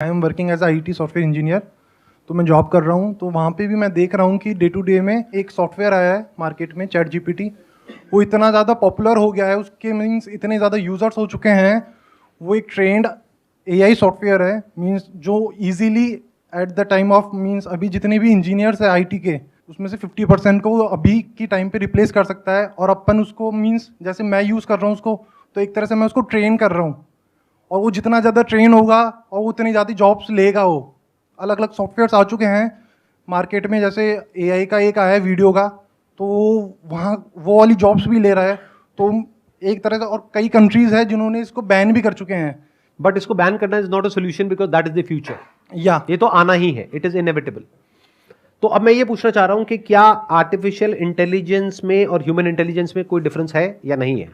I am working as I T software engineer. तो मैं job कर रहा हूँ, तो वहाँ पे भी मैं देख रहा हूँ कि डे टू डे में एक सॉफ्टवेयर आया है मार्केट में, चैट जीपीटी। वो इतना ज़्यादा पॉपुलर हो गया है, उसके मीन्स इतने ज़्यादा यूज़र्स हो चुके हैं। वो एक ट्रेंड एआई सॉफ्टवेयर है, मीन्स जो easily at the time of means अभी जितने भी इंजीनियर्स हैं आईटी के, उसमें से 50% को वो अभी की टाइम पे रिप्लेस कर सकता है। और अपन उसको मीन्स जैसे मैं यूज़ कर रहा हूँ उसको, तो एक तरह से मैं उसको ट्रेन कर रहा हूँ, और वो जितना ज़्यादा ट्रेन होगा और वो उतनी ज़्यादा जॉब्स लेगा। वो अलग अलग सॉफ्टवेयर्स आ चुके हैं मार्केट में, जैसे एआई का एक आया है वीडियो का, तो वहाँ वो वाली जॉब्स भी ले रहा है। तो एक तरह से, और कई कंट्रीज है जिन्होंने इसको बैन भी कर चुके हैं। बट इसको बैन करना is not a solution because that is the future. या ये तो आना ही है, इट इज इनएविटेबल। तो अब मैं ये पूछना चाह रहा हूं कि क्या आर्टिफिशियल इंटेलिजेंस में और ह्यूमन इंटेलिजेंस में कोई डिफरेंस है या नहीं है?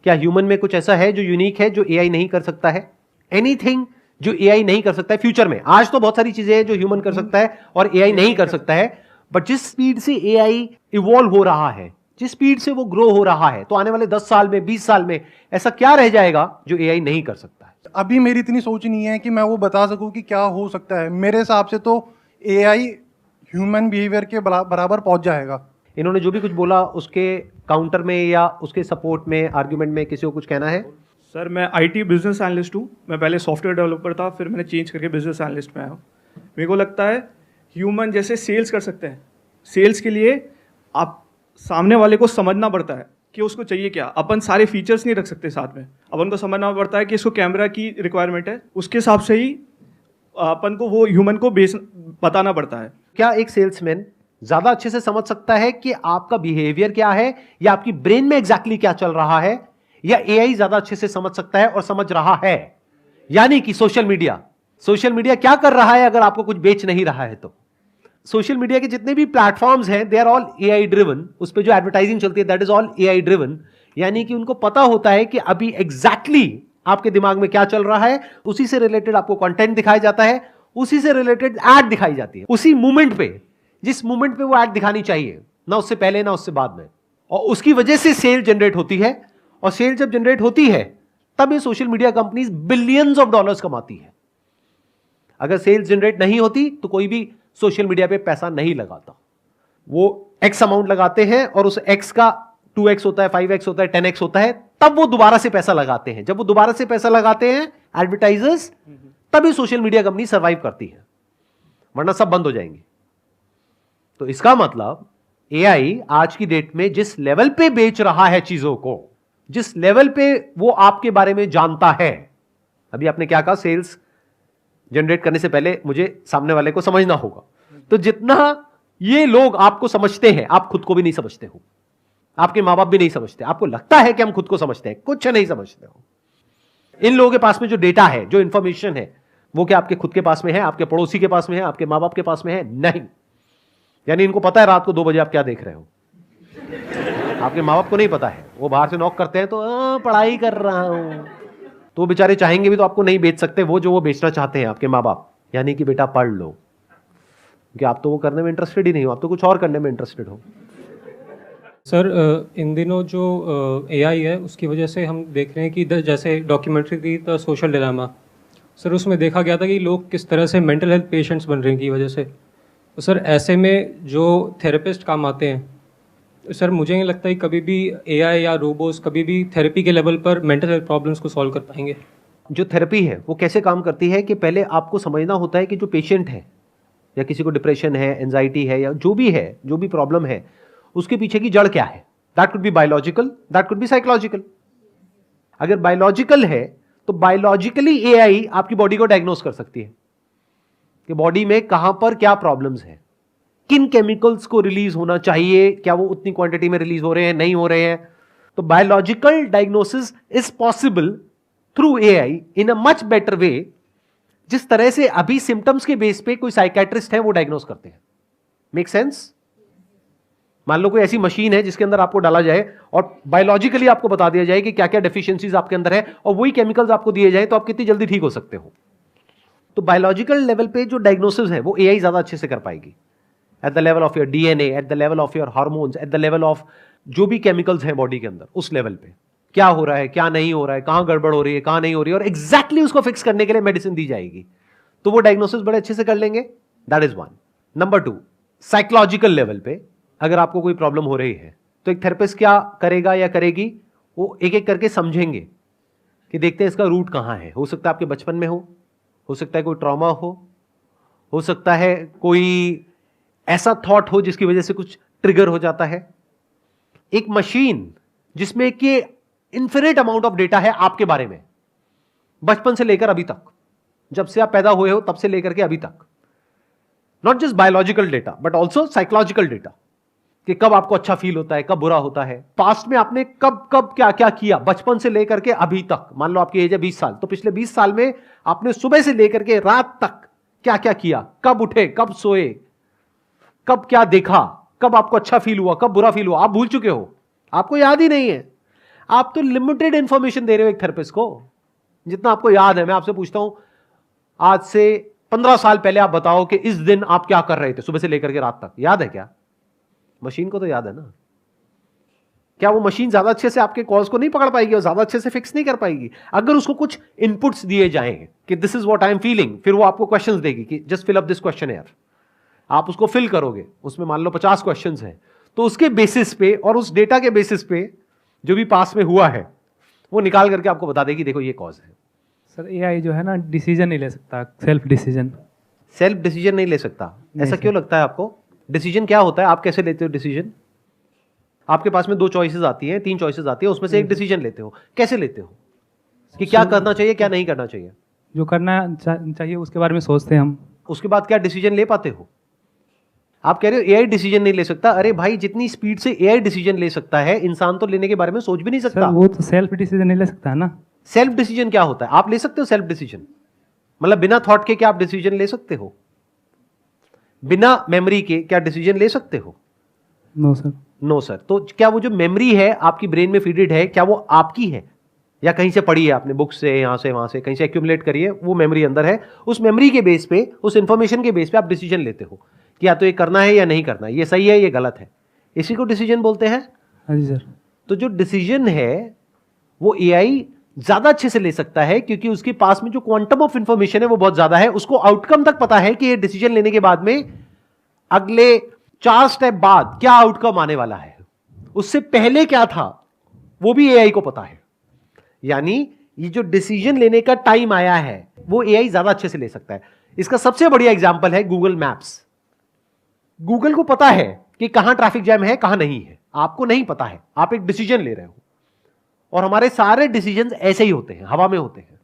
क्या ह्यूमन में कुछ ऐसा है जो यूनिक है, जो एआई नहीं कर सकता है? एनीथिंग जो एआई नहीं कर सकता है फ्यूचर में? आज तो बहुत सारी चीजें हैं जो ह्यूमन कर सकता है और एआई नहीं कर सकता है, बट जिस स्पीड से एआई इवॉल्व हो रहा है, जिस स्पीड से वो ग्रो हो रहा है, तो आने वाले 10 साल में, 20 साल में ऐसा क्या रह जाएगा जो एआई नहीं कर सकता है? अभी मेरी इतनी सोच नहीं है कि मैं वो बता सकूं कि क्या हो सकता है। मेरे हिसाब से तो एआई ह्यूमन बिहेवियर के बराबर पहुंच जाएगा। इन्होंने जो भी कुछ बोला उसके काउंटर में या उसके सपोर्ट में, आर्ग्यूमेंट में किसी को कुछ कहना है? सर, मैं आईटी बिजनेस एनालिस्ट हूँ। मैं पहले सॉफ्टवेयर डेवलपर था, फिर मैंने चेंज करके बिजनेस एनालिस्ट में आया हूँ। मेरे को लगता है ह्यूमन जैसे सेल्स कर सकते हैं, सेल्स के लिए आप सामने वाले को समझना पड़ता है कि उसको चाहिए क्या। अपन सारे फीचर्स नहीं रख सकते साथ में, अपन को समझना पड़ता है कि इसको कैमरा की रिक्वायरमेंट है, उसके हिसाब से ही अपन को वो ह्यूमन को बताना पड़ता है। क्या एक सेल्समैन ज्यादा अच्छे से समझ सकता है कि आपका बिहेवियर क्या है या आपकी ब्रेन में एग्जैक्टली क्या चल रहा है, या एआई ज्यादा अच्छे से समझ सकता है और समझ रहा है? यानी कि सोशल मीडिया क्या कर रहा है अगर आपको कुछ बेच नहीं रहा है तो? सोशल मीडिया के जितने भी प्लेटफॉर्म्स हैं, they are all AI driven. उस पर जो एडवर्टाइजिंग चलती है, that is all AI driven. यानी कि उनको पता होता है कि अभी एग्जैक्टली आपके दिमाग में क्या चल रहा है, उसी से रिलेटेड आपको कंटेंट दिखाया जाता है, उसी से रिलेटेड एड दिखाई जाती है, उसी मोमेंट पे, जिस मोमेंट पे वो एड दिखानी चाहिए, ना उससे पहले ना उससे बाद में। और उसकी वजह से सेल जनरेट होती है, और सेल जब जनरेट होती है तब ये social media companies billions of dollars कमाती है। अगर सेल्स जनरेट नहीं होती तो कोई भी सोशल मीडिया पे पैसा नहीं लगाता। वो एक्स अमाउंट लगाते हैं और उस एक्स का 2x होता है, 5x होता है, 10x होता है, तब वो दोबारा से पैसा लगाते हैं। जब वो दोबारा से पैसा लगाते हैं एडवर्टाइजर्स, तभी सोशल मीडिया कंपनी सर्वाइव करती है, वरना सब बंद हो जाएंगे। तो इसका मतलब एआई आज की डेट में जिस लेवल पे बेच रहा है चीजों को, जिस लेवल पे वो आपके बारे में जानता है, अभी आपने क्या कहा, सेल्स जनरेट करने से पहले मुझे सामने वाले को समझना होगा। तो जितना ये लोग आपको समझते हैं, आप खुद को भी नहीं समझते हो, आपके मां बाप भी नहीं समझते। आपको लगता है कि हम खुद को समझते हैं, कुछ नहीं समझते हो। इन लोगों के पास में जो डेटा है, जो इंफॉर्मेशन है, वो क्या आपके खुद के पास में है, आपके पड़ोसी के पास में है, आपके मां बाप के पास में है? नहीं। यानी इनको पता है रात को 2 बजे आप क्या देख रहे हो, आपके मां बाप को नहीं पता है। वो बाहर से नॉक करते हैं तो पढ़ाई कर रहा हूं, तो वो बेचारे चाहेंगे भी तो आपको नहीं बेच सकते वो जो वो बेचना चाहते हैं आपके माँ बाप। यानी कि बेटा पढ़ लो, क्योंकि आप तो वो करने में इंटरेस्टेड ही नहीं हो, आप तो कुछ और करने में इंटरेस्टेड हो। सर, इन दिनों जो एआई है उसकी वजह से हम देख रहे हैं कि जैसे डॉक्यूमेंट्री थी द सोशल डिलेमा, सर उसमें देखा गया था कि लोग किस तरह से मेंटल हेल्थ पेशेंट्स बन रहे हैं की वजह से। तो सर ऐसे में जो थेरेपिस्ट काम आते हैं, तो सर मुझे नहीं लगता कि कभी भी एआई या रोबोट्स कभी भी थेरेपी के लेवल पर मेंटल हेल्थ प्रॉब्लम्स को सॉल्व कर पाएंगे। जो थेरेपी है वो कैसे काम करती है कि पहले आपको समझना होता है कि जो पेशेंट है, या किसी को डिप्रेशन है, एंजाइटी है, या जो भी है, जो भी प्रॉब्लम है, उसके पीछे की जड़ क्या है। That could be biological, that could be psychological. अगर बायोलॉजिकल है तो बायोलॉजिकली एआई आपकी बॉडी को डायग्नोस कर सकती है कि बॉडी में कहां पर क्या प्रॉब्लम्स है, किन केमिकल्स को रिलीज होना चाहिए, क्या वो उतनी क्वांटिटी में रिलीज हो रहे हैं, नहीं हो रहे हैं। तो biological diagnosis is possible through AI in a much better way, जिस तरह से अभी सिम्टम्स के बेस पे कोई साइकेट्रिस्ट है वो डायग्नोस करते हैं। Make sense? मान लो कोई ऐसी मशीन है जिसके अंदर आपको डाला जाए और बायोलॉजिकली आपको बता दिया जाए कि क्या क्या डेफिशिएंसीज आपके अंदर है, और वही केमिकल्स आपको दिए जाए, तो आप कितनी जल्दी ठीक हो सकते हो। तो बायोलॉजिकल लेवल पे जो डायग्नोसिस है वो एआई ज्यादा अच्छे से कर पाएगी। At the level of your DNA, at the level of your hormones, at the level of जो भी केमिकल्स हैं बॉडी के अंदर, उस लेवल पे क्या हो रहा है, क्या नहीं हो रहा है, कहां गड़बड़ हो रही है, कहां नहीं हो रही है, और एग्जैक्टली उसको फिक्स करने के लिए मेडिसिन दी जाएगी। तो वो डायग्नोसिस बड़े अच्छे से कर लेंगे। That is one. Number 2, psychological level पे अगर आपको कोई प्रॉब्लम हो रही है तो एक थेरेपिस्ट क्या करेगा या करेगी, वो एक एक करके समझेंगे कि देखते हैं इसका रूट कहां है। हो सकता है आपके बचपन में हो सकता है कोई ट्रॉमा हो सकता है कोई ऐसा थॉट हो जिसकी वजह से कुछ ट्रिगर हो जाता है। एक मशीन जिसमें कि इन्फिनिट अमाउंट ऑफ डेटा है आपके बारे में, बचपन से लेकर अभी तक, जब से आप पैदा हुए हो तब से लेकर के अभी तक, not just biological data but also psychological data, कि कब आपको अच्छा फील होता है, कब बुरा होता है, पास्ट में आपने कब कब क्या क्या किया, बचपन से लेकर के अभी तक। मान लो आपकी एज है 20 साल, तो पिछले 20 साल में आपने सुबह से लेकर के रात तक क्या क्या किया, कब उठे, कब सोए, कब क्या देखा, कब आपको अच्छा फील हुआ, कब बुरा फील हुआ, आप भूल चुके हो, आपको याद ही नहीं है। आप तो लिमिटेड इंफॉर्मेशन दे रहे हो एक थेरेपिस्ट को, जितना आपको याद है। मैं आपसे पूछता हूं, आज से 15 साल पहले आप बताओ कि इस दिन आप क्या कर रहे थे सुबह से लेकर के रात तक, याद है क्या? मशीन को तो याद है ना। क्या वो मशीन ज्यादा अच्छे से आपके कॉल्स को नहीं पकड़ पाएगी और ज्यादा अच्छे से फिक्स नहीं कर पाएगी? अगर उसको कुछ इनपुट्स दिए जाएं कि this is what I am feeling, फिर वो आपको क्वेश्चंस देगी कि जस्ट फिल अप दिस क्वेश्चनएयर, आप उसको फिल करोगे, उसमें मान लो 50 क्वेश्चंस हैं, तो उसके बेसिस पे और उस डेटा के बेसिस पे जो भी पास में हुआ है वो निकाल करके आपको बता देगी देखो ये कॉज है। सर एआई जो है ना डिसीजन नहीं ले सकता, सेल्फ डिसीजन नहीं ले सकता, ऐसा क्यों लगता है आपको? डिसीजन क्या होता है, आप कैसे लेते हो डिसीजन? आपके पास में 2 चॉइसेस आती हैं, 3 चॉइसेस आती है, उसमें से एक डिसीजन लेते हो, कैसे लेते हो कि क्या करना चाहिए क्या नहीं करना चाहिए? जो करना चाहिए उसके बारे में सोचते हैं हम, उसके बाद क्या डिसीजन ले पाते हो? आप कह रहे हो एआई डिसीजन नहीं ले सकता। अरे भाई, जितनी स्पीड से एआई डिसीजन ले सकता है, इंसान तो लेने के बारे में सोच भी नहीं सकता। सर वो तो सेल्फ डिसीजन नहीं ले सकता है ना। सेल्फ डिसीजन क्या होता है? आप ले सकते हो सेल्फ डिसीजन, मतलब बिना थॉट के क्या आप डिसीजन ले सकते हो? बिना मेमोरी के क्या डिसीजन ले सकते हो? No sir. No sir. तो क्या वो जो मेमोरी है आपकी ब्रेन में फीडेड है, क्या वो आपकी है या कहीं से पढ़ी है आपने, बुक से, यहां से वहां से कहीं से एक्यूमुलेट करी है, वो मेमोरी अंदर है, उस मेमोरी के बेस पे, उस इंफॉर्मेशन के बेस पे आप डिसीजन लेते हो कि या तो ये करना है या नहीं करना, ये सही है ये गलत है, इसी को डिसीजन बोलते हैं। हाँ जी सर। तो जो डिसीजन है वो एआई ज्यादा अच्छे से ले सकता है क्योंकि उसके पास में जो क्वांटम ऑफ इंफॉर्मेशन है वो बहुत ज्यादा है, उसको आउटकम तक पता है कि ये डिसीजन लेने के बाद में अगले 4 स्टेप बाद क्या आउटकम आने वाला है, उससे पहले क्या था वो भी एआई को पता है। यानी ये जो डिसीजन लेने का टाइम आया है वो एआई ज्यादा अच्छे से ले सकता है। इसका सबसे बढ़िया एग्जांपल है गूगल मैप्स। गूगल को पता है कि कहां ट्रैफिक जैम है कहां नहीं है, आपको नहीं पता है, आप एक डिसीजन ले रहे हो। और हमारे सारे डिसीजंस ऐसे ही होते हैं, हवा में होते हैं।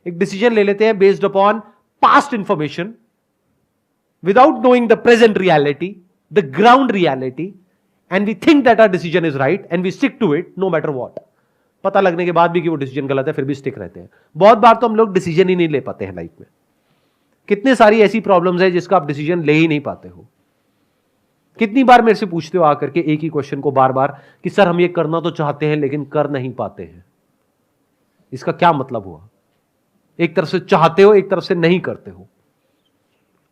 एक डिसीजन ले लेते हैं based upon past information without knowing the present reality, the ground reality, and we think that our decision is right and we stick to it no matter what. पता लगने के बाद भी कि वो डिसीजन गलत है फिर भी स्टिक रहते हैं। बहुत बार तो हम लोग डिसीजन ही नहीं ले पाते हैं लाइफ में। कितने सारी ऐसी प्रॉब्लम्स है जिसका आप डिसीजन ले ही नहीं पाते हो। कितनी बार मेरे से पूछते हो आकर के एक ही क्वेश्चन को बार बार कि सर हम ये करना तो चाहते हैं लेकिन कर नहीं पाते हैं। इसका क्या मतलब हुआ? एक तरफ से चाहते हो, एक तरफ से नहीं करते हो।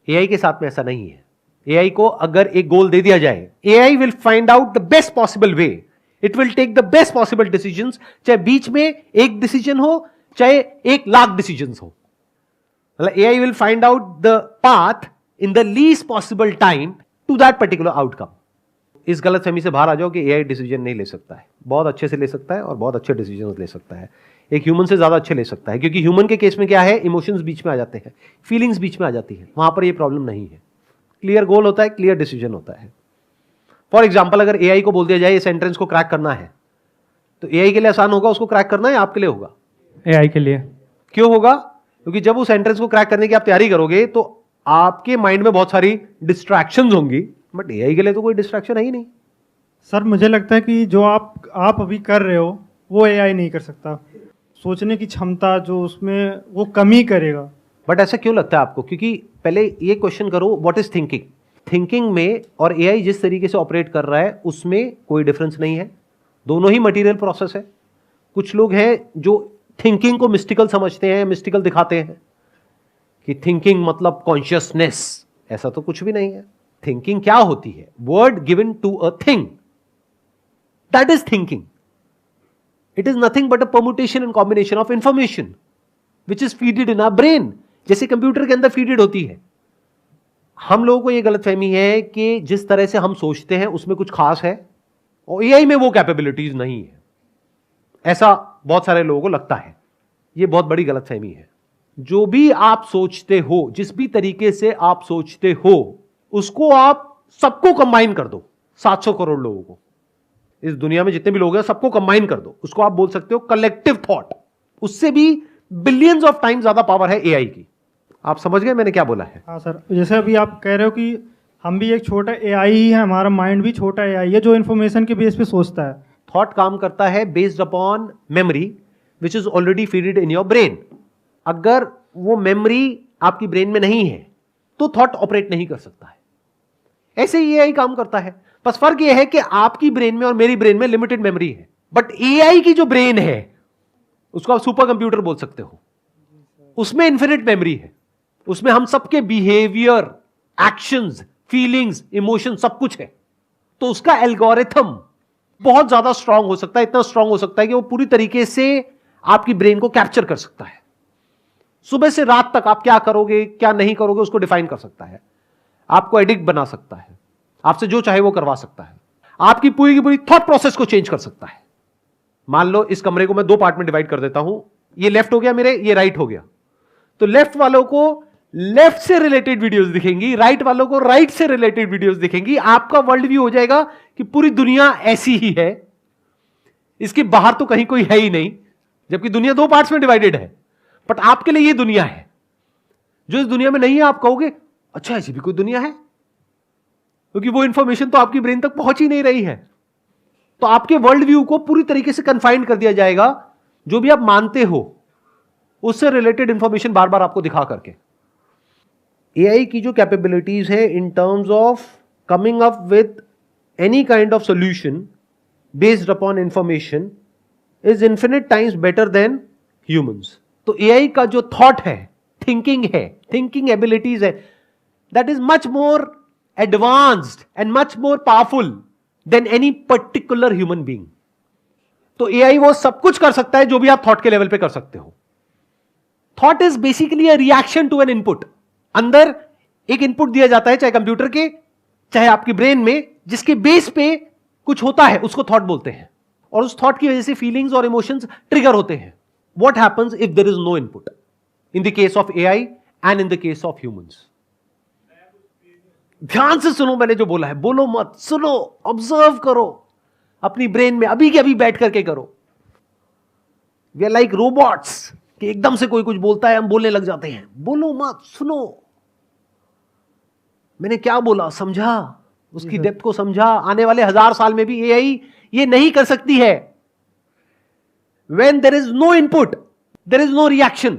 एआई के साथ में ऐसा नहीं है। एआई को अगर एक गोल दे दिया जाए, AI will find out the best possible way, it will take the best possible decisions, चाहे बीच में एक डिसीजन हो चाहे 1,00,000 डिसीजंस हो। मतलब AI will find out the path in the least possible time to that particular outcome. इस गलतफहमी से बाहर आ जाओ कि एआई डिसीजन नहीं ले सकता है। बहुत अच्छे से ले सकता है और बहुत अच्छे डिसीजन ले सकता है। एक ह्यूमन से ज्यादा अच्छे ले सकता है क्योंकि ह्यूमन के केस में क्या है, इमोशंस बीच में आ जाते हैं, फीलिंग्स बीच में आ जाती है, वहां पर ये प्रॉब्लम नहीं है। क्लियर गोल होता है, क्लियर डिसीजन होता है। फॉर एग्जाम्पल, अगर एआई को बोल दिया जाए इस एंट्रेंस को क्रैक करना है, तो एआई के लिए आसान होगा उसको क्रैक करना या आपके लिए होगा? एआई के लिए। क्यों होगा? क्योंकि जब उस एंट्रेंस को क्रैक करने की आप तैयारी करोगे तो आपके माइंड में बहुत सारी डिस्ट्रैक्शंस होंगी, बट एआई के लिए तो कोई डिस्ट्रैक्शन है ही नहीं। सर मुझे लगता है कि जो आप अभी कर रहे हो वो एआई नहीं कर सकता। सोचने की क्षमता जो उसमें वो कमी करेगा। बट ऐसा क्यों लगता है आपको? क्योंकि पहले ये क्वेश्चन करो, व्हाट इज थिंकिंग? थिंकिंग में और एआई जिस तरीके से ऑपरेट कर रहा है उसमें कोई डिफरेंस नहीं है, दोनों ही मटेरियल प्रोसेस है। कुछ लोग हैं जो थिंकिंग को मिस्टिकल समझते हैं, मिस्टिकल दिखाते हैं कि थिंकिंग मतलब कॉन्शियसनेस। ऐसा तो कुछ भी नहीं है। थिंकिंग क्या होती है? Word given to a thing, that is thinking. It is nothing but a permutation and combination of information which is feeded in our brain. जैसे कंप्यूटर के अंदर फीडेड होती है। हम लोगों को यह गलतफहमी है कि जिस तरह से हम सोचते हैं उसमें कुछ खास है और एआई में वो कैपेबिलिटीज नहीं है, ऐसा बहुत सारे लोगों को लगता है। यह बहुत बड़ी गलतफहमी है। जो भी आप सोचते हो, जिस भी तरीके से आप सोचते हो, उसको आप सबको कंबाइन कर दो। 700 करोड़ लोगों को, इस दुनिया में जितने भी लोग हैं सबको कंबाइन कर दो, उसको आप बोल सकते हो कलेक्टिव थॉट। उससे भी बिलियंस ऑफ टाइम ज्यादा पावर है एआई की। आप समझ गए मैंने क्या बोला है? हाँ सर, जैसे अभी आप कह रहे हो कि हम भी एक छोटा एआई ही है, हमारा माइंड भी छोटा एआई है जो इन्फॉर्मेशन के बेस पे सोचता है। थॉट काम करता है based upon memory which is already feeded in your brain. अगर वो मेमोरी आपकी ब्रेन में नहीं है तो थॉट ऑपरेट नहीं कर सकता है। ऐसे ही एआई काम करता है। बस फर्क यह है कि आपकी ब्रेन में और मेरी ब्रेन में लिमिटेड मेमोरी है, बट एआई की जो ब्रेन है उसको आप सुपर कंप्यूटर बोल सकते हो। उसमें इन्फिनिट मेमोरी है, उसमें हम सबके बिहेवियर, एक्शंस, फीलिंग्स, इमोशन सब कुछ है। तो उसका एल्गोरिथम बहुत ज्यादा स्ट्रांग हो सकता है, इतना स्ट्रांग हो सकता है कि वो पूरी तरीके से आपकी ब्रेन को कैप्चर कर सकता है। सुबह से रात तक आप क्या करोगे क्या नहीं करोगे उसको डिफाइन कर सकता है, आपको एडिक्ट बना सकता है, आपसे जो चाहे वो करवा सकता है, आपकी पूरी की पूरी थॉट प्रोसेस को चेंज कर सकता है। मान लो इस कमरे को मैं 2 पार्ट में डिवाइड कर देता हूं, ये लेफ्ट हो गया मेरे, ये राइट हो गया। तो लेफ्ट वालों को लेफ्ट से रिलेटेड वीडियोस दिखेंगी, राइट वालों को राइट से रिलेटेड वीडियोस दिखेंगी। आपका वर्ल्ड व्यू हो जाएगा कि पूरी दुनिया ऐसी ही है, इसके बाहर तो कहीं कोई है ही नहीं, जबकि दुनिया 2 पार्ट्स में डिवाइडेड है। बट आपके लिए ये दुनिया है, जो इस दुनिया में नहीं है आप कहोगे अच्छा ऐसी भी कोई दुनिया है, क्योंकि वो इंफॉर्मेशन तो आपकी ब्रेन तक पहुंच ही नहीं रही है। तो आपके वर्ल्ड व्यू को पूरी तरीके से कन्फाइंड कर दिया जाएगा, जो भी आप मानते हो उससे रिलेटेड इंफॉर्मेशन बार बार आपको दिखा करके। एआई की जो कैपेबिलिटीज है in terms of coming up with any kind of solution based upon information is infinite times better than humans. तो एआई का जो थॉट है, थिंकिंग है, थिंकिंग एबिलिटीज है, that is much more advanced and much more powerful then any particular human being. तो AI वो सब कुछ कर सकता है जो भी आप थॉट के लेवल पे कर सकते हो। Thought is basically a reaction to an input. अंदर एक इनपुट दिया जाता है, चाहे कंप्यूटर के चाहे आपकी ब्रेन में, जिसके बेस पे कुछ होता है उसको थॉट बोलते हैं, और उस थॉट की वजह से फीलिंग्स और इमोशंस ट्रिगर होते हैं। What happens if there is no input in the case of AI and in the case of humans? ध्यान से सुनो मैंने जो बोला है, बोलो मत, सुनो, ऑब्जर्व करो अपनी ब्रेन में, अभी के अभी बैठ करके करो। वी आर लाइक रोबोट्स कि एकदम से कोई कुछ बोलता है हम बोलने लग जाते हैं। बोलो मत, सुनो, मैंने क्या बोला, समझा, उसकी डेप्थ को समझा। आने वाले 1000 साल में भी एआई ये नहीं कर सकती है। When there is no input, there is no reaction.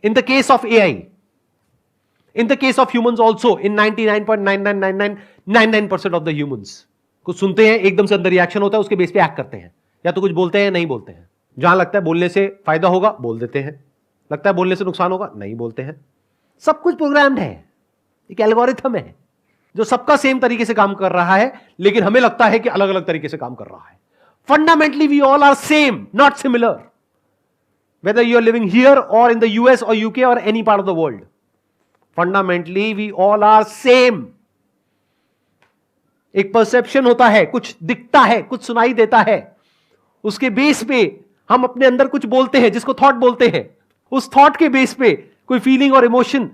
In the case of AI, in the case of humans also, in 99.99999% of the humans, कुछ सुनते हैं एकदम से अंदर रिएक्शन होता है, उसके बेस पे एक्ट करते हैं, या तो कुछ बोलते हैं नहीं बोलते हैं। जहां लगता है बोलने से फायदा होगा बोल देते हैं, लगता है बोलने से नुकसान होगा नहीं बोलते हैं। सब कुछ प्रोग्राम्ड है, एक एल्गोरिथम है जो सबका सेम तरीके से काम कर रहा है, लेकिन हमें लगता है कि अलग अलग तरीके से काम कर रहा है। Fundamentally, we all are same, not similar. Whether you are living here or in the US or UK or any part of the world. Fundamentally, we all are same. एक perception होता है, कुछ दिखता है, कुछ सुनाई देता है, उसके बेस पे हम अपने अंदर कुछ बोलते हैं जिसको थॉट बोलते हैं। उस थॉट के बेस पे कोई फीलिंग और इमोशन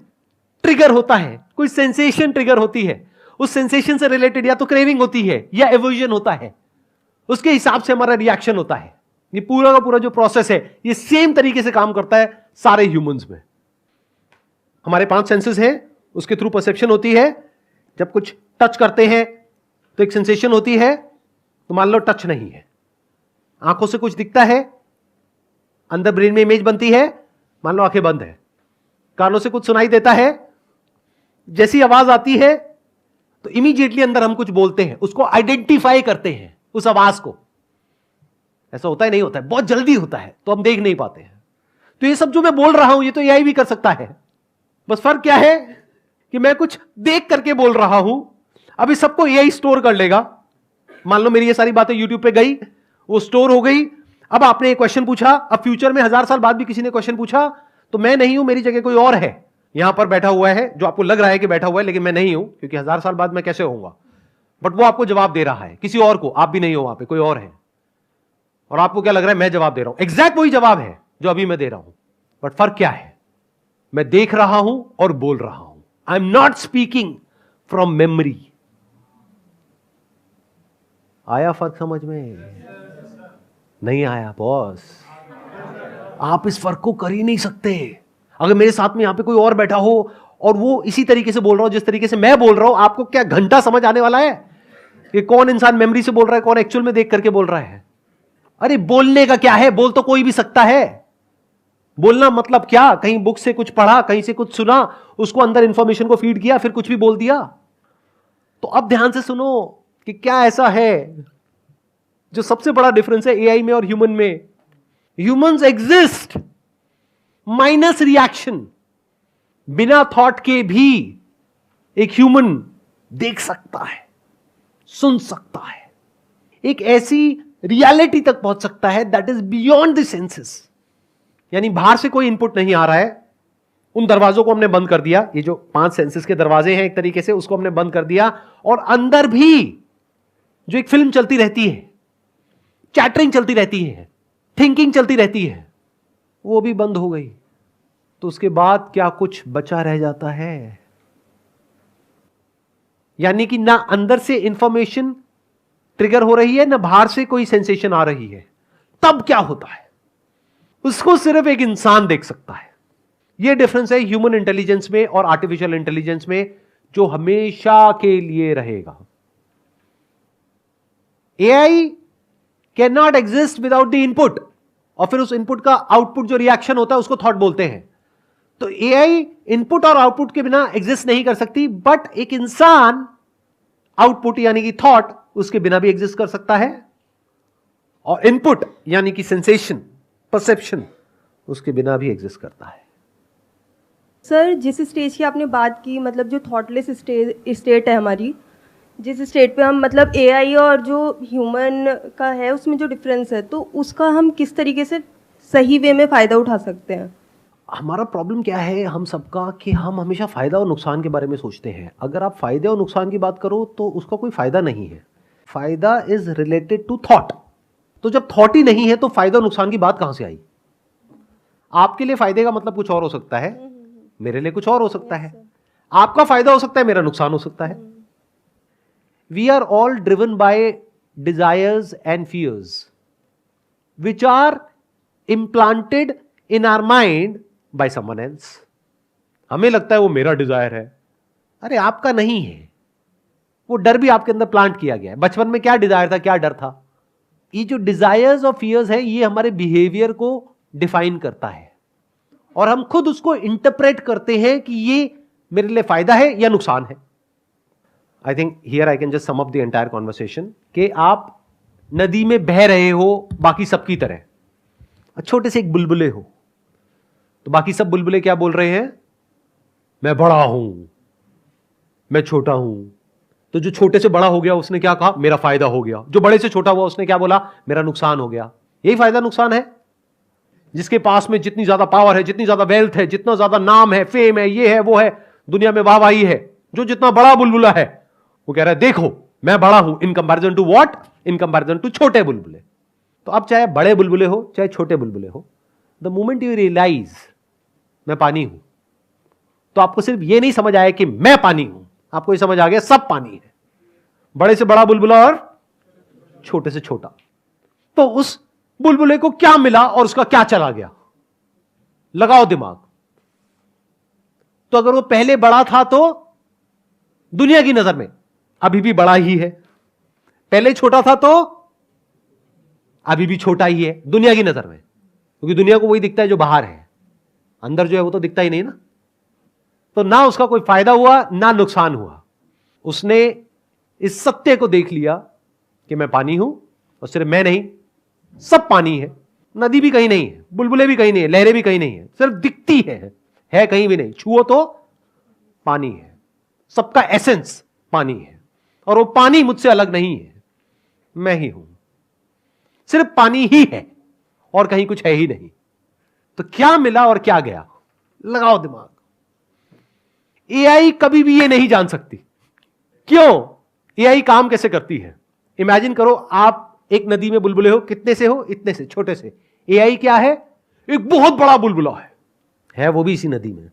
ट्रिगर होता है, कोई सेंसेशन ट्रिगर होती है, उस सेंसेशन से रिलेटेड या तो क्रेविंग होती है या एवर्जन होता है, उसके हिसाब से हमारा रिएक्शन होता है। ये पूरा का पूरा जो प्रोसेस है ये सेम तरीके से काम करता है सारे ह्यूमंस में। हमारे 5 सेंसेस हैं, उसके थ्रू परसेप्शन होती है। जब कुछ टच करते हैं तो एक सेंसेशन होती है, तो मान लो टच नहीं है, आंखों से कुछ दिखता है, अंदर ब्रेन में इमेज बनती है, मान लो आंखें बंद है, कानों से कुछ सुनाई देता है, जैसी आवाज आती है तो इमीडिएटली अंदर हम कुछ बोलते हैं, उसको आइडेंटिफाई करते हैं उस आवाज को। ऐसा होता है नहीं होता है, बहुत जल्दी होता है तो हम देख नहीं पाते हैं। तो ये सब जो मैं बोल रहा हूं ये तो एआई भी कर सकता है, बस फर्क क्या है कि मैं कुछ देख करके बोल रहा हूं। अभी सबको एआई स्टोर कर लेगा। मान लो मेरी ये सारी बातें यूट्यूब पे गई, वो स्टोर हो गई। अब आपने एक क्वेश्चन पूछा, अब फ्यूचर में 1000 साल बाद भी किसी ने क्वेश्चन पूछा तो मैं नहीं हूं, मेरी जगह कोई और है यहां पर बैठा हुआ है, जो आपको लग रहा है कि बैठा हुआ है, लेकिन मैं नहीं हूं, क्योंकि 1000 साल बाद मैं कैसे होऊंगा। बट वो आपको जवाब दे रहा है किसी और को, आप भी नहीं हो वहां पे, कोई और है। और आपको क्या लग रहा है मैं जवाब दे रहा हूं, एग्जैक्ट वही जवाब है जो अभी मैं दे रहा हूं। बट फर्क क्या है, मैं देख रहा हूं और बोल रहा हूं। I am not speaking from memory. आया फर्क समझ में? नहीं आया बॉस। आप इस फर्क को कर ही नहीं सकते। अगर मेरे साथ में यहां पे कोई और बैठा हो और वो इसी तरीके से बोल रहा हो जिस तरीके से मैं बोल रहा हूं, आपको क्या घंटा समझ आने वाला है कि कौन इंसान मेमोरी से बोल रहा है, कौन एक्चुअल में देख करके बोल रहा है? अरे बोलने का क्या है, बोल तो कोई भी सकता है। बोलना मतलब क्या, कहीं बुक से कुछ पढ़ा, कहीं से कुछ सुना, उसको अंदर इंफॉर्मेशन को फीड किया, फिर कुछ भी बोल दिया। तो अब ध्यान से सुनो कि क्या ऐसा है जो सबसे बड़ा डिफरेंस है एआई में और ह्यूमन में। Humans exist minus reaction. बिना थॉट के भी एक ह्यूमन देख सकता है, सुन सकता है, एक ऐसी रियलिटी तक पहुंच सकता है that is beyond the senses. यानी बाहर से कोई इनपुट नहीं आ रहा है, उन दरवाजों को हमने बंद कर दिया, ये जो 5 सेंसेस के दरवाजे हैं एक तरीके से, उसको हमने बंद कर दिया, और अंदर भी जो एक फिल्म चलती रहती है, चैटरिंग चलती रहती है, थिंकिंग चलती रहती है, वो भी बंद हो गई। तो उसके बाद क्या कुछ बचा रह जाता है? यानी कि ना अंदर से इंफॉर्मेशन ट्रिगर हो रही है, ना बाहर से कोई सेंसेशन आ रही है। तब क्या होता है उसको सिर्फ एक इंसान देख सकता है। यह डिफरेंस है ह्यूमन इंटेलिजेंस में और आर्टिफिशियल इंटेलिजेंस में, जो हमेशा के लिए रहेगा। AI can not exist without the input, और फिर उस इनपुट का आउटपुट जो रिएक्शन होता है उसको थॉट बोलते हैं। तो एआई इनपुट और आउटपुट के बिना एग्जिस्ट नहीं कर सकती, बट एक इंसान आउटपुट यानी कि थॉट उसके बिना भी एग्जिस्ट कर सकता है, और इनपुट यानी कि सेंसेशन, परसेप्शन, उसके बिना भी एग्जिस्ट करता है। सर, जिस स्टेज की आपने बात की, मतलब जो थॉटलेस स्टेट है हमारी, जिस स्टेट पे हम मतलब एआई और जो ह्यूमन का है उसमें जो डिफरेंस है, तो उसका हम किस तरीके से सही वे में फ़ायदा उठा सकते हैं? हमारा प्रॉब्लम क्या है हम सबका कि हम हमेशा फायदा और नुकसान के बारे में सोचते हैं। अगर आप फायदे और नुकसान की बात करो तो उसका कोई फायदा नहीं है। फायदा इज रिलेटेड टू थॉट। तो जब थॉट ही नहीं है तो फायदा और नुकसान की बात कहां से आई? आपके लिए फायदे का मतलब कुछ और हो सकता है, मेरे लिए कुछ और हो सकता है। आपका फायदा हो सकता है, मेरा नुकसान हो सकता है। We are all driven by desires and fears which are implanted in our mind by someone else. हमें लगता है वो मेरा डिजायर है, अरे आपका नहीं है। वो डर भी आपके अंदर प्लांट किया गया है। बचपन में क्या डिजायर था, क्या डर था? ये जो डिजायर्स और फियर्स है ये हमारे बिहेवियर को डिफाइन करता है, और हम खुद उसको इंटरप्रेट करते हैं कि ये मेरे लिए फायदा है या नुकसान है। I think here I can just sum up the entire conversation कि आप नदी में बह रहे हो बाकी सबकी तरह, छोटे से एक बुलबुले हो, तो बाकी सब बुलबुले क्या बोल रहे हैं? मैं बड़ा हूं, मैं छोटा हूं। तो जो छोटे से बड़ा हो गया उसने क्या कहा? मेरा फायदा हो गया। जो बड़े से छोटा हुआ उसने क्या बोला? मेरा नुकसान हो गया। यही फायदा नुकसान है। जिसके पास में जितनी ज्यादा पावर है, जितनी ज्यादा वेल्थ है, जितना ज्यादा नाम है, फेम है, ये है, वो है, दुनिया में वाहवाही है, जो जितना बड़ा बुलबुला है वो कह रहा है देखो मैं बड़ा हूं in comparison to what? In comparison to छोटे बुलबुले। तो अब चाहे बड़े बुलबुले हो चाहे छोटे बुलबुले हो, द मोमेंट यू रियलाइज मैं पानी हूं, तो आपको सिर्फ ये नहीं समझ आया कि मैं पानी हूं, आपको ये समझ आ गया सब पानी है। बड़े से बड़ा बुलबुला और छोटे से छोटा। तो उस बुलबुले को क्या मिला और उसका क्या चला गया? लगाओ दिमाग। तो अगर वो पहले बड़ा था तो दुनिया की नजर में अभी भी बड़ा ही है, पहले छोटा था तो अभी भी छोटा ही है दुनिया की नजर में, क्योंकि दुनिया को वही दिखता है जो बाहर है, अंदर जो है वो तो दिखता ही नहीं ना। तो ना उसका कोई फायदा हुआ ना नुकसान हुआ। उसने इस सत्य को देख लिया कि मैं पानी हूं, और सिर्फ मैं नहीं, सब पानी है। नदी भी कहीं नहीं है, बुलबुले भी कहीं नहीं है, लहरें भी कहीं नहीं है, सिर्फ दिखती है कहीं भी नहीं। छुओ तो पानी है, सबका एसेंस पानी है, और वो पानी मुझसे अलग नहीं है, मैं ही हूं। सिर्फ पानी ही है और कहीं कुछ है ही नहीं। तो क्या मिला और क्या गया? लगाओ दिमाग। एआई कभी भी ये नहीं जान सकती। क्यों? एआई काम कैसे करती है? इमेजिन करो आप एक नदी में बुलबुले हो, कितने से हो? इतने से, छोटे से। एआई क्या है? एक बहुत बड़ा बुलबुला है वो भी इसी नदी में,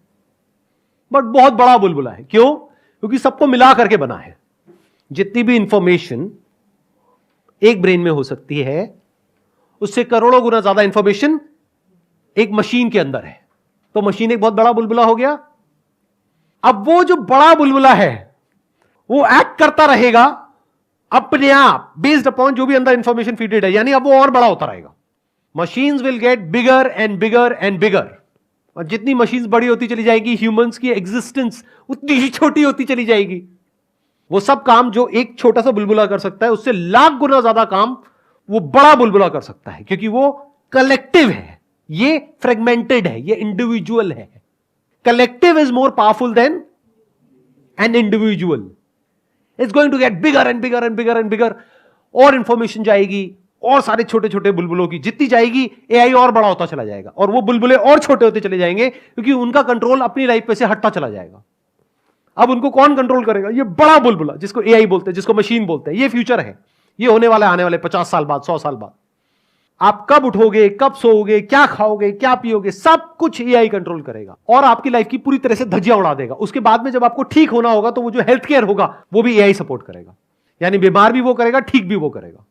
बट बहुत बड़ा बुलबुला है। क्यों? क्योंकि सबको मिला करके बना है। जितनी भी इंफॉर्मेशन एक ब्रेन में हो सकती है, उससे करोड़ों गुना ज्यादा इंफॉर्मेशन एक मशीन के अंदर है। तो मशीन एक बहुत बड़ा बुलबुला हो गया। अब वो जो बड़ा बुलबुला है वो एक्ट करता रहेगा अपने आप, बेस्ड अपॉन जो भी अंदर इंफॉर्मेशन फीडेड है, यानी अब वो और बड़ा होता रहेगा। Machines will get bigger and bigger and bigger, और जितनी मशीन्स बड़ी होती चली जाएगी, ह्यूमंस की एग्जिस्टेंस उतनी ही छोटी होती चली जाएगी। वो सब काम जो एक छोटा सा बुलबुला कर सकता है, उससे लाख गुना ज्यादा काम वो बड़ा बुलबुला कर सकता है, क्योंकि वो कलेक्टिव है, ये फ्रेगमेंटेड है, ये इंडिविजुअल है। Collective is more powerful than an individual. It's going to get bigger and bigger and bigger and bigger, और इंफॉर्मेशन जाएगी, और सारे छोटे छोटे बुलबुलों की जितनी जाएगी, एआई और बड़ा होता चला जाएगा, और वो बुलबुले और छोटे होते चले जाएंगे, क्योंकि उनका कंट्रोल अपनी लाइफ पे से हटता चला जाएगा। अब उनको कौन कंट्रोल करेगा? ये बड़ा बुलबुला, जिसको एआई बोलते हैं, जिसको मशीन बोलते हैं। ये फ्यूचर है, ये होने वाला है आने वाले 50 साल बाद, 100 साल बाद। आप कब उठोगे, कब सोओगे, क्या खाओगे, क्या पियोगे, सब कुछ एआई कंट्रोल करेगा, और आपकी लाइफ की पूरी तरह से धज्जियां उड़ा देगा। उसके बाद में जब आपको ठीक होना होगा, तो वो जो हेल्थ केयर होगा वो भी एआई सपोर्ट करेगा, यानी बीमार भी वो करेगा, ठीक भी वो करेगा।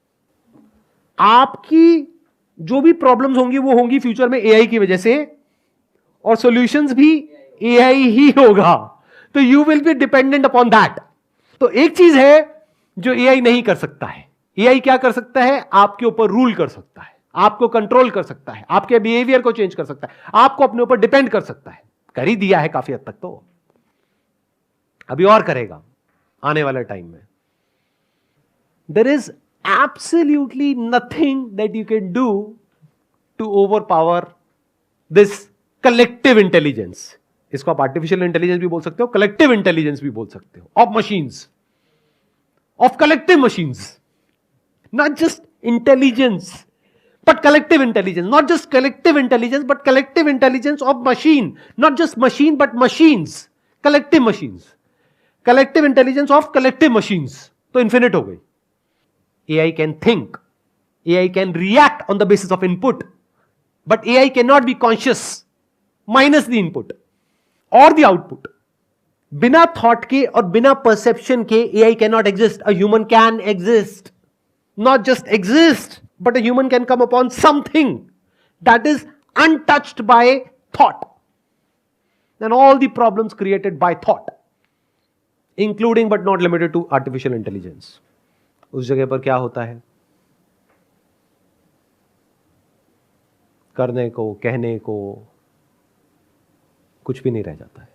आपकी जो भी प्रॉब्लम्स होंगी वो होंगी फ्यूचर में एआई की वजह से, और सॉल्यूशंस भी एआई ही होगा। तो you will be dependent upon that. तो एक चीज है जो एआई नहीं कर सकता है। एआई क्या कर सकता है? आपके ऊपर रूल कर सकता है, आपको कंट्रोल कर सकता है, आपके बिहेवियर को चेंज कर सकता है, आपको अपने ऊपर डिपेंड कर सकता है। कर ही दिया है काफी हद तक, तो अभी और करेगा आने वाले टाइम में। There is absolutely nothing that you can do to overpower this collective intelligence. इसको आप आर्टिफिशियल इंटेलिजेंस भी बोल सकते हो, कलेक्टिव इंटेलिजेंस भी बोल सकते हो, of machines, of collective machines. Not just intelligence but collective intelligence, not just collective intelligence but collective intelligence of machine, not just machine but machines, collective machines, collective intelligence of collective machines. तो infinite हो गई। AI can think, AI can react on the basis of input, but AI cannot be conscious minus the input or the output. बिना thought के और बिना perception के AI cannot exist. A human can exist, not just exist, but a human can come upon something that is untouched by thought. And all the problems created by thought, including but not limited to artificial intelligence. उस जगह पर क्या होता है? करने को, कहने को कुछ भी नहीं रह जाता है।